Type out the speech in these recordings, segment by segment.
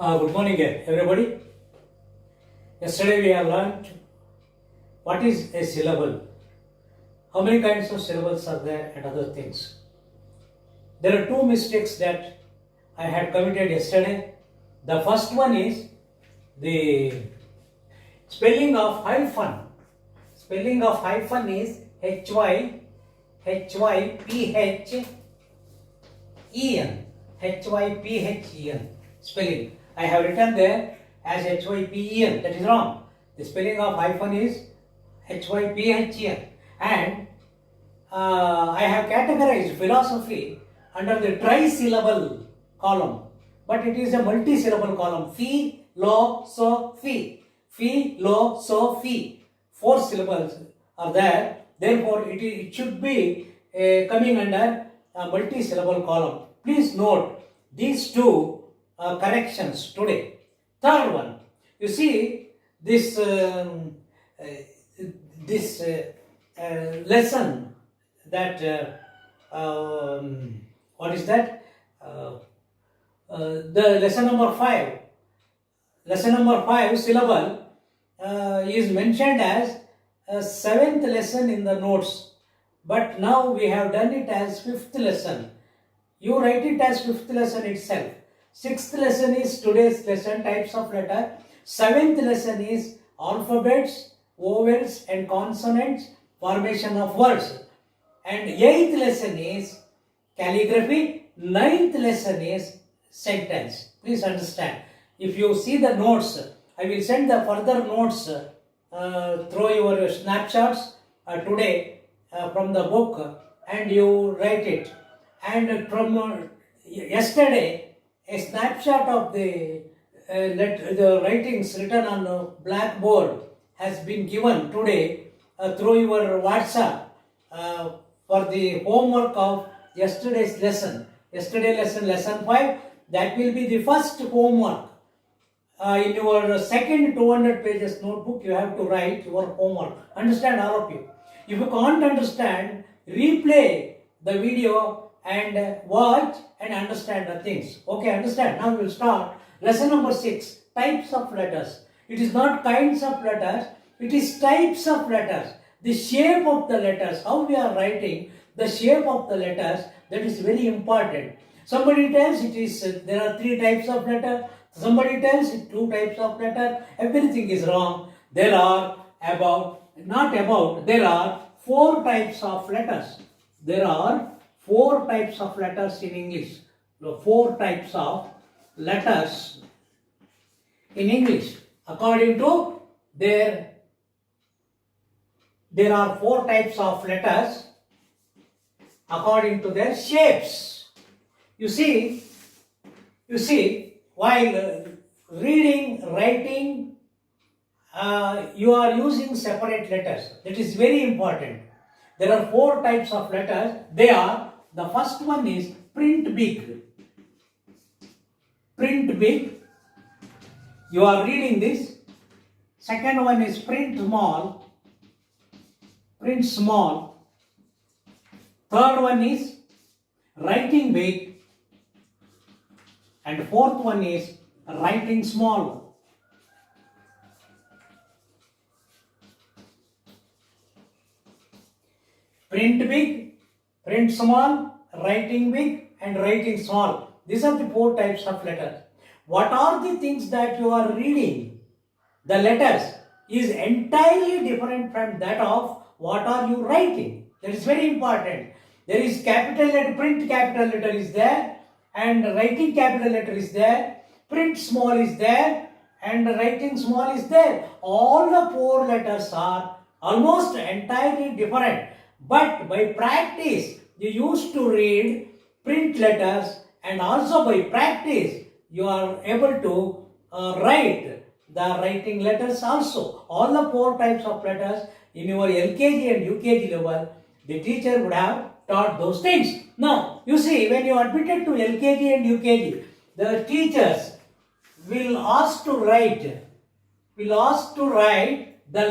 Good morning, everybody. Yesterday we have learned what is a syllable, how many kinds of syllables are there, and other things. There are two mistakes that I had committed yesterday. The first one is the spelling of hyphen. Spelling of hyphen is Hyphen. Hyphen spelling. I have written there as Hyphen. That is wrong. The spelling of hyphen is Hyphen. And I have categorized philosophy under the trisyllable column, but it is a multi-syllable column. Philosophy. Philosophy. 4 syllables are there. Therefore, it should be coming under a multi-syllable column. Please note these two corrections today. Third one, you see this lesson that what is that? The lesson number 5. Lesson number 5 syllable is mentioned as a 7th lesson in the notes, but now we have done it as 5th lesson. You write it as 5th lesson itself. 6th lesson is today's lesson, types of letter. 7th lesson is alphabets, vowels and consonants, formation of words. And 8th lesson is calligraphy. 9th lesson is sentence. Please understand. If you see the notes, I will send the further notes through your snapshots today from the book, and you write it. And from yesterday, a snapshot of the writings written on blackboard has been given today through your WhatsApp for the homework of yesterday's lesson. Yesterday lesson 5, that will be the first homework. In your second 200 pages notebook, you have to write your homework. Understand, all of you? If you can't understand, replay the video and watch and understand the things. Okay, understand? Now we will start lesson number 6, types of letters. It is not kinds of letters, it is types of letters. The shape of the letters, how we are writing, the shape of the letters, that is very important. Somebody tells it is there are 3 types of letter, somebody tells it 2 types of letter. Everything is wrong. There are there are 4 types of letters. There are 4 types of letters in English. 4 types of letters in English. According to there are 4 types of letters according to their shapes. You see, while reading, writing, you are using separate letters. That is very important. There are 4 types of letters. They are, the first one is print big. Print big. You are reading this. Second one is print small. Print small. Third one is writing big. And fourth one is writing small. Print big, print small, writing big and writing small. These are the 4 types of letters. What are the things that you are reading? The letters is entirely different from that of what are you writing. That is very important. There is capital letter, print capital letter is there, and writing capital letter is there, print small is there, and writing small is there. All the 4 letters are almost entirely different. But by practice, you used to read print letters, and also by practice, you are able to write the writing letters also. All the 4 types of letters in your LKG and UKG level, the teacher would have taught those things. Now, you see, when you are admitted to LKG and UKG, the teachers will ask to write the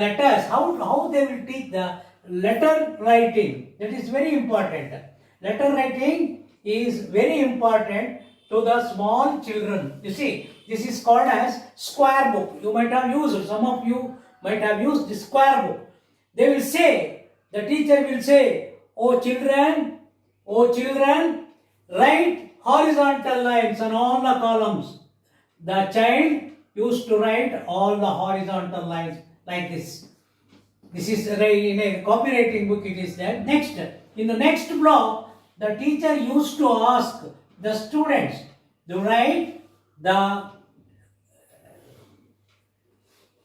letters. How they will teach the letter writing. That is very important. Letter writing is very important to the small children. You see, This is called as square book. You might have used, some of you might have used the square book. They will say, the teacher will say, oh children, write horizontal lines on all the columns. The child used to write all the horizontal lines like this. This is in a copywriting book it is there. Next, in the next block, the teacher used to ask the students to write the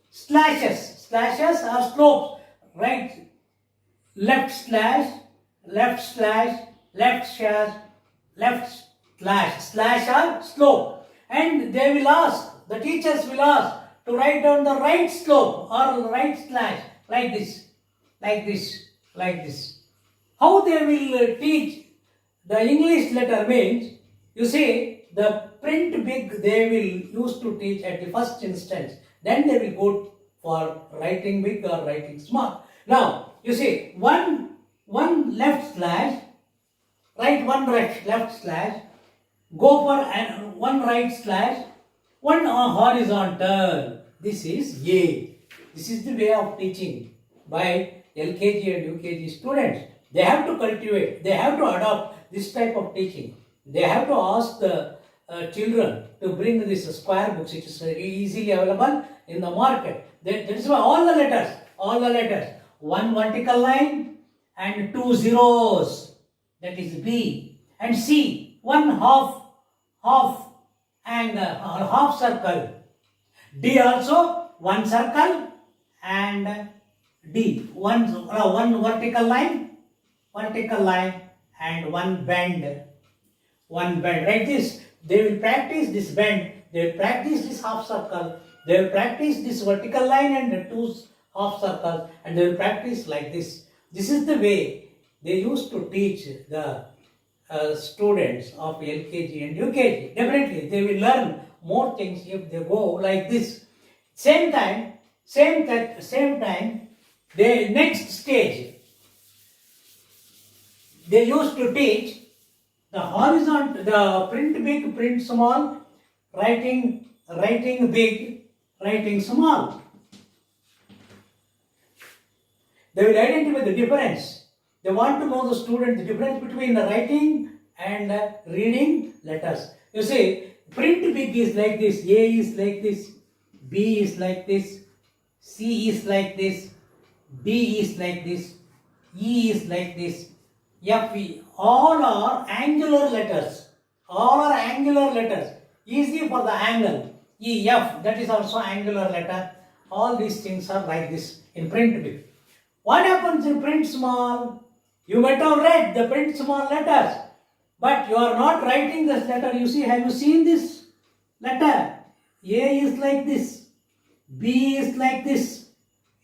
slashes or slopes. Write left slash, left slash, left slash, left slash or slope. And they will ask, the teachers will ask to write down the right slope or the right slash like this, like this, like this. How they will teach the English letter means, you see, the print big they will use to teach at the first instance. Then they will go for writing big or writing small. Now, you see, one left slash, write one left slash, go for one right slash, one horizontal. This is A. This is the way of teaching by LKG and UKG students. They have to cultivate, they have to adopt this type of teaching. They have to ask the children to bring this square books, which is easily available in the market. That is why all the letters, one vertical line and two zeros, that is B, and C, one half angle or half circle. D also one circle and D, one vertical line and one bend. Like this. They will practice this bend, they will practice this half circle, they will practice this vertical line and two half circles, and they will practice like this. This is the way they used to teach the students of LKG and UKG. Definitely, they will learn more things if they go like this. Same time, the next stage, they used to teach the horizontal, the print big, print small, writing big, writing small. They will identify the difference. They want to know the student the difference between the writing and reading letters. You see, print big is like this, A is like this, B is like this, C is like this, D is like this, E is like this, F, E. All are angular letters. Easy for the angle. E, F, that is also angular letter. All these things are like this in print big. What happens in print small? You might have read the print small letters, but you are not writing this letter. You see, have you seen this letter? A is like this, B is like this,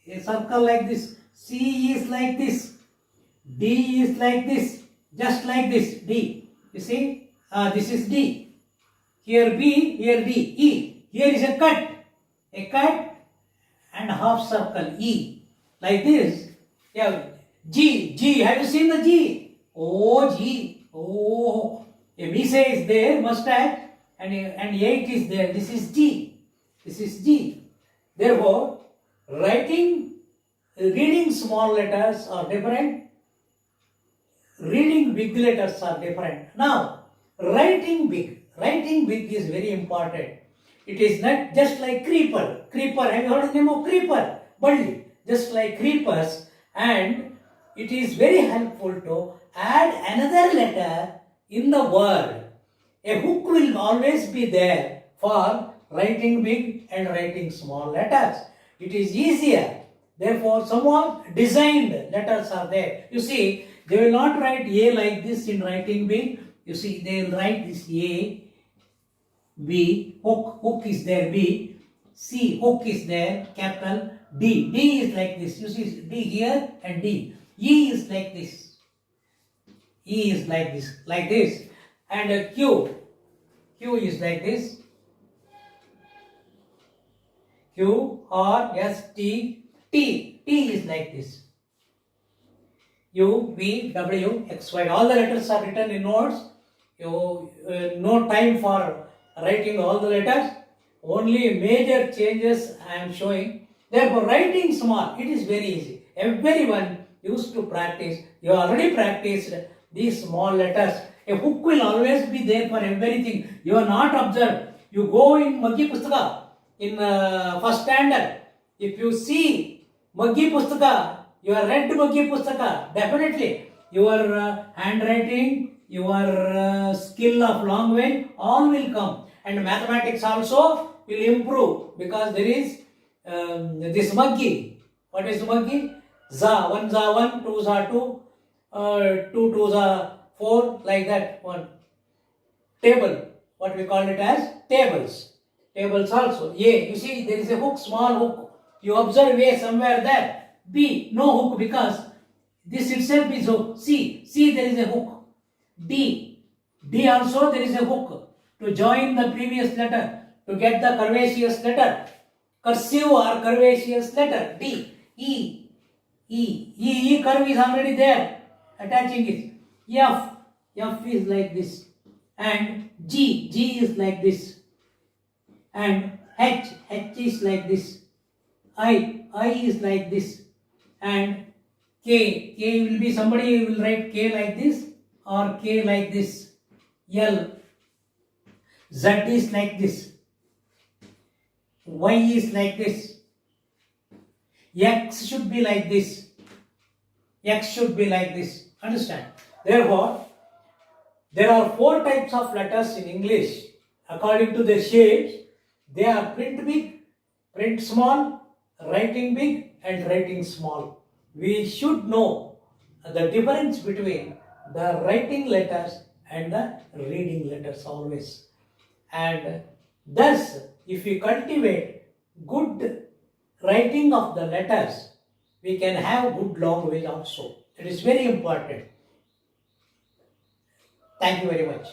a circle like this, C is like this, D is like this, just like this, D. You see, this is D. Here B, here D, E. Here is a cut and half circle, E. Like this. Yeah, G. Have you seen the G? Oh, G. Oh, a visa is there, mustache, and 8 is there. This is G. Therefore, reading small letters are different. Reading big letters are different. Now, writing big is very important. It is not just like creeper. Have you heard the name of creeper? Bully. Just like creepers, and it is very helpful to add another letter in the word. A hook will always be there for writing big and writing small letters. It is easier. Therefore, somewhat designed letters are there. You see, they will not write A like this in writing big. You see, they will write this A, B, hook is there, B, C, hook is there, capital, D is like this. You see, D here and D. E is like this. E is like this. And Q is like this. Q, R, S, T is like this. U, V, W, X, Y. All the letters are written in notes. No time for writing all the letters. Only major changes I am showing. Therefore, writing small, it is very easy. Everyone used to practice. You already practiced these small letters. A hook will always be there for everything. You are not observed. You go in Maggi Pustaka, in first standard. If you see Maggi Pustaka, you are read Maggi Pustaka, definitely your handwriting, your skill of language, all will come. And mathematics also will improve because there is this Maggi. What is Maggi? Za, 1 za 1, 2 za 2, 2 2 za 4, like that one. Table, what we call it as tables. Tables also. A, you see there is a hook, small hook. You observe A somewhere there. B, no hook because this itself is hook. C there is a hook. D also there is a hook to join the previous letter to get the curvaceous letter. Cursive or curvaceous letter. D, E curve is already there. Attaching it. F is like this. And G is like this. And H is like this. I is like this. And K will be, somebody will write K like this or K like this. L, Z is like this. Y is like this. X should be like this. X should be like this. Understand? Therefore, there are 4 types of letters in English. According to their shapes, they are print big, print small, writing big and writing small. We should know the difference between the writing letters and the reading letters always. And thus, if we cultivate good writing of the letters, we can have good language also. It is very important. Thank you very much.